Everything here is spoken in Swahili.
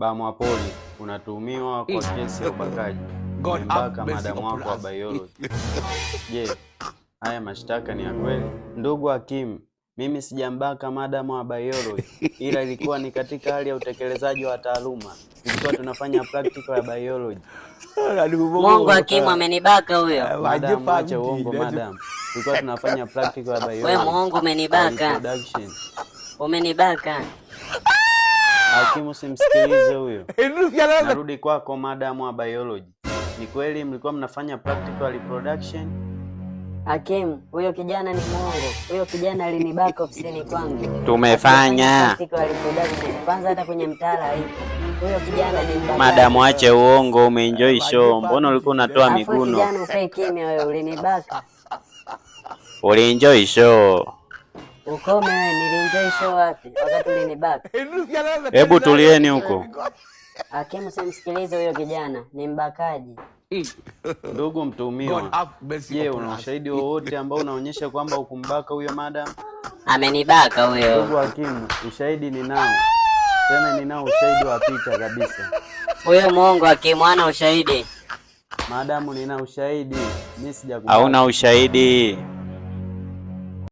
Bamwapoli, unatuhumiwa kwa kesi ya ubakaji. Umembaka madamu wako wa biology. Je, haya mashtaka ni ya kweli? Ndugu hakimu, mimi sijambaka madamu wa biology, ila ilikuwa ni katika hali ya utekelezaji wa taaluma. Tulikuwa tunafanya practical ya biology. Mungu hakimu amenibaka huyo. Madam, acha uongo madam. Tulikuwa tunafanya practical ya biology. Wewe Mungu umenibaka. Umenibaka. Hakimu simsikilize huyo. Narudi kwako madam wa biology. Ni kweli mlikuwa mnafanya practical reproduction? Hakimu, huyo kijana ni mwongo. Huyo kijana alinibaka ofisini kwangu. Tumefanya practical reproduction. Kwanza hata kwenye mtaala hivi. Huyo kijana ni mbaya. Madam, ache uongo, umeenjoy show. Mbona ulikuwa unatoa miguno? Kijana ukae kimya wewe, ulinibaka. Ulienjoy show. Ukome wewe, nilienjoy show wapi? Wakati ulinibaka. Hebu tulieni huko. Hakimu, simsikilize huyo kijana, ni mbakaji. Ndugu mtuhumiwa, je, una ushahidi wowote ambao unaonyesha kwamba ukumbaka huyo madam? Amenibaka huyo. Ndugu hakimu, ushahidi ninao. Tena ninao ushahidi wa picha kabisa. Huyo mwongo hakimu, hana ushahidi. Madamu, nina ushahidi. Mimi sijakubaka. Hauna ushahidi.